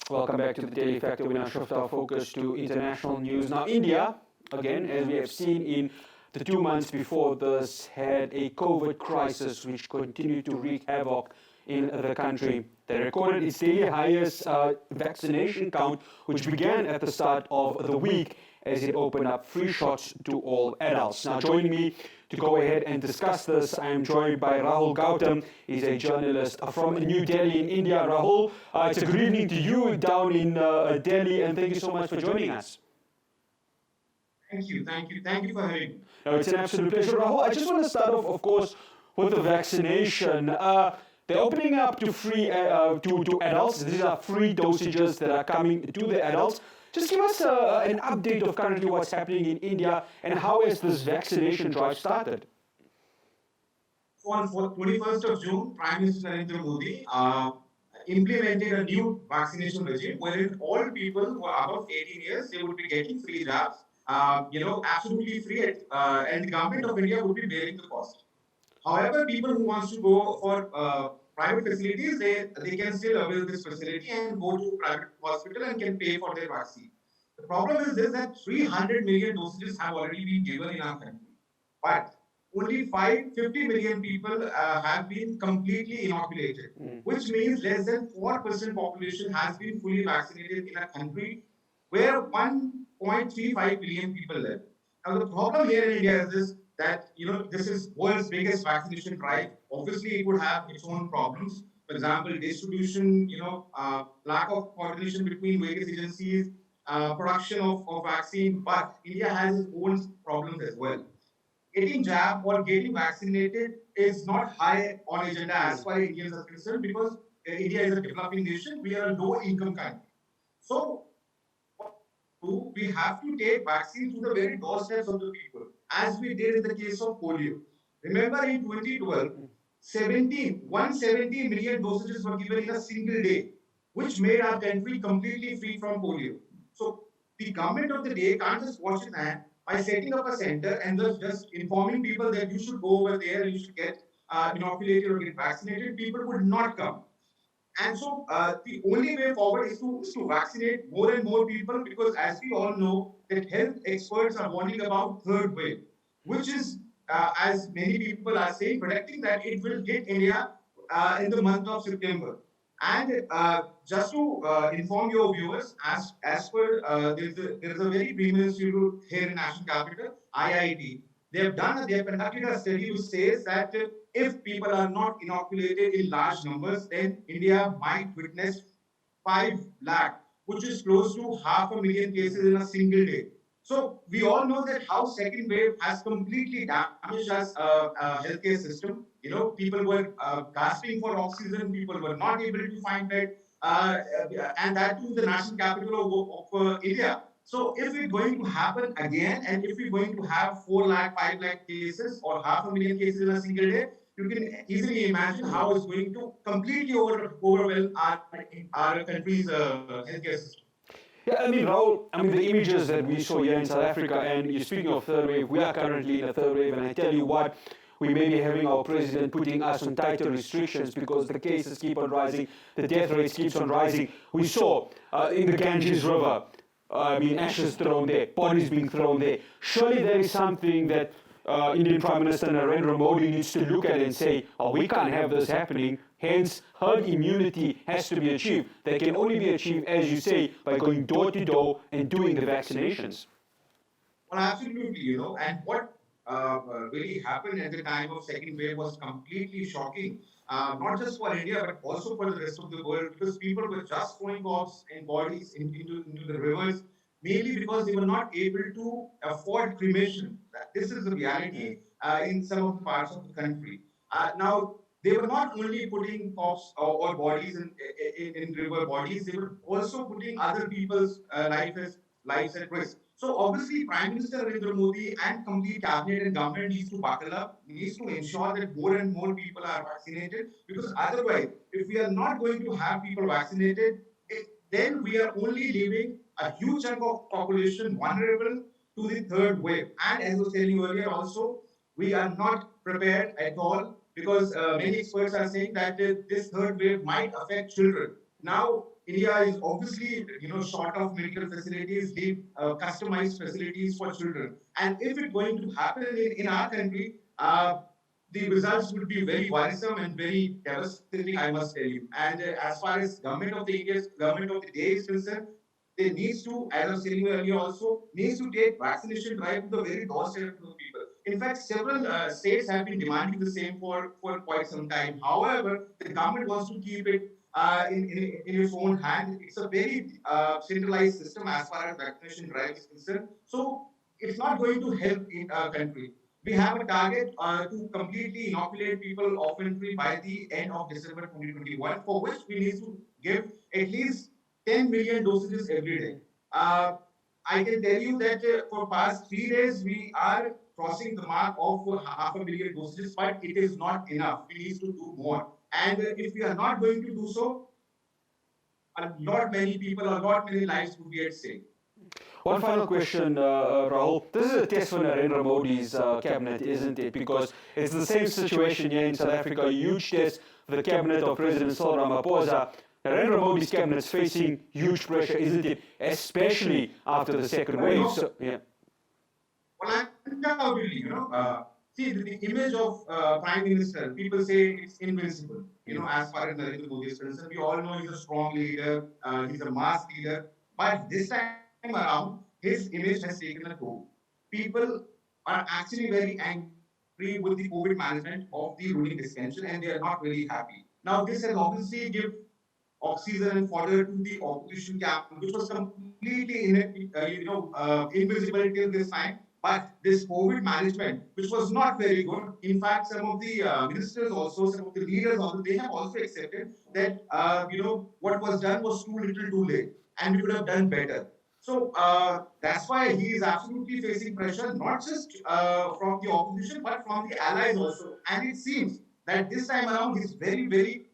Welcome back to the Daily Factor. We now shift our focus to international news. Now, India, again, as we have seen in the 2 months before this, had a COVID crisis which continued to wreak havoc in the country. They recorded its daily highest vaccination count, which began at the start of the week as it opened up free shots to all adults. Now, joining me to go ahead and discuss this, I am joined by Rahul Gautam. He's a journalist from New Delhi in India. Rahul, it's a good evening to you down in Delhi, and thank you so much for joining us. Thank you for having me. No, it's an absolute pleasure. Rahul, I just want to start off, of course, with the vaccination. They're opening up to free to adults. These are free dosages that are coming to the adults. Just give us an update of currently what's happening in India and how has this vaccination drive started? So on 21st of June, Prime Minister Narendra Modi implemented a new vaccination regime wherein all people who are above 18 years, they would be getting free jabs, absolutely free, and the government of India would be bearing the cost. However, people who wants to go for private facilities, they can still avail this facility and go to private hospital and can pay for their vaccine. The problem is this, that 300 million dosages have already been given in our country, but only 50 million people have been completely inoculated, which means less than 4% population has been fully vaccinated in a country where 1.35 billion people live. Now, the problem here in India is this, that this is world's biggest vaccination drive. Obviously, it would have its own problems. For example, distribution, lack of coordination between various agencies, production of vaccine. But India has its own problems as well. Getting jab or getting vaccinated is not high on agenda as far as Indians are concerned, because India is a developing nation. We are a low-income country. So we have to take vaccine to the very doorsteps of the people, as we did in the case of polio. Remember, in 2012, 170 million dosages were given in a single day, which made our country completely free from polio. So the government of the day can't just watch it by setting up a center and just informing people that you should go over there and you should get inoculated or get vaccinated. People would not come. And so the only way forward is to vaccinate more and more people, because as we all know, that health experts are warning about third wave, which is, as many people are saying, predicting that it will hit India in the month of September. And just to inform your viewers, as per there is a very premium institute here in National Capital, IIT. They have conducted a study which says that if people are not inoculated in large numbers, then India might witness 5 lakh, which is close to 500,000 cases in a single day. So we all know that how second wave has completely damaged our healthcare system. People were gasping for oxygen, people were not able to find bed, and that too the national capital of India. So if it's going to happen again, and if we're going to have 4 lakh, 5 lakh cases or 500,000 cases in a single day, you can easily imagine how it's going to completely overwhelm our country's healthcare system. Yeah, I mean, Rahul, the images that we saw here in South Africa, and you're speaking of third wave, we are currently in a third wave, and I tell you what, we may be having our president putting us on tighter restrictions because the cases keep on rising, the death rates keeps on rising. We saw in the Ganges River, ashes thrown there, bodies being thrown there. Surely there is something that Indian Prime Minister Narendra Modi needs to look at and say, oh, we can't have this happening. Hence, herd immunity has to be achieved. That can only be achieved, as you say, by going door to door and doing the vaccinations. Well, absolutely, and what really happened at the time of second wave was completely shocking, not just for India, but also for the rest of the world, because people were just throwing corpses and bodies into the rivers, mainly because they were not able to afford cremation. This is the reality in some of the parts of the country. Now, they were not only putting corpses or bodies in river bodies, they were also putting other people's lives at risk. So obviously, Prime Minister Narendra Modi and complete cabinet and government needs to buckle up, needs to ensure that more and more people are vaccinated, because otherwise, if we are not going to have people vaccinated, then we are only leaving a huge chunk of population vulnerable to the third wave. And as I was telling you earlier also, we are not prepared at all, because many experts are saying that this third wave might affect children. Now, India is obviously, short of medical facilities, need customized facilities for children. And if it's going to happen in our country, the results would be very worrisome and very devastating, I must tell you. And as far as government of the day is concerned, they needs to, as I was telling you earlier, also needs to take vaccination drive to the very doorstep of the people. In fact, several states have been demanding the same for quite some time. However, the government wants to keep it in its own hand. It's a very centralized system as far as vaccination drive is concerned. So it's not going to help in our country. We have a target to completely inoculate people of country by the end of December 2021, for which we need to give at least 10 million dosages every day. Uh, I can tell you that for past 3 days we are crossing the mark of half a million dosages, but it is not enough. We need to do more. And if we are not going to do so, a lot many people, a lot many lives would be at stake. One final question, Rahul. This is a test for Narendra Modi's cabinet, isn't it? Because it's the same situation here in South Africa, a huge test for the cabinet of President Cyril Ramaphosa. Narendra Modi's cabinet is facing huge pressure, isn't it? Especially after the second wave. So, yeah. Well, undoubtedly, see the image of Prime Minister, people say it's invincible. As far as Narendra Modi is concerned, we all know he's a strong leader, he's a mass leader. But this time around, his image has taken a toll. People are actually very angry with the COVID management of the ruling dissension, and they are not really happy. Now, this has obviously given oxygen and fodder to the opposition camp, which was completely invisible till this time. But this COVID management, which was not very good, in fact, some of the ministers also, some of the leaders also, they have also accepted that what was done was too little, too late, and we could have done better. So that's why he is absolutely facing pressure, not just from the opposition, but from the allies also. And it seems that this time around he's very, very,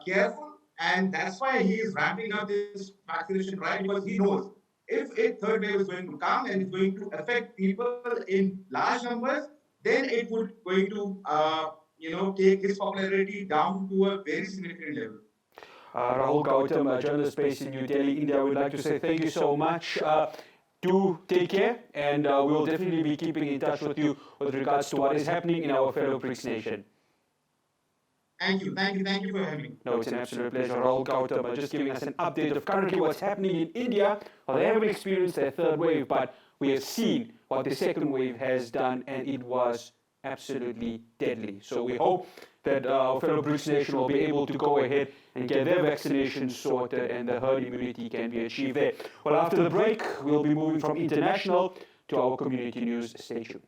careful, and that's why he is ramping up this vaccination drive, because he knows if a third wave is going to come and it's going to affect people in large numbers, then it would going to, take his popularity down to a very significant level. Rahul Gautam, a journalist based in New Delhi, India, would like to say thank you so much. Do take care, and we will definitely be keeping in touch with you with regards to what is happening in our fellow BRICS nation. Thank you for having me. No, it's an absolute pleasure. Rahul Gautam just giving us an update of currently what's happening in India. Well, they haven't experienced their third wave, but we have seen what the second wave has done, and it was absolutely deadly. So we hope that our fellow BRICS nation will be able to go ahead and get their vaccinations sorted and the herd immunity can be achieved there. Well, after the break, we'll be moving from international to our community news. Stay tuned.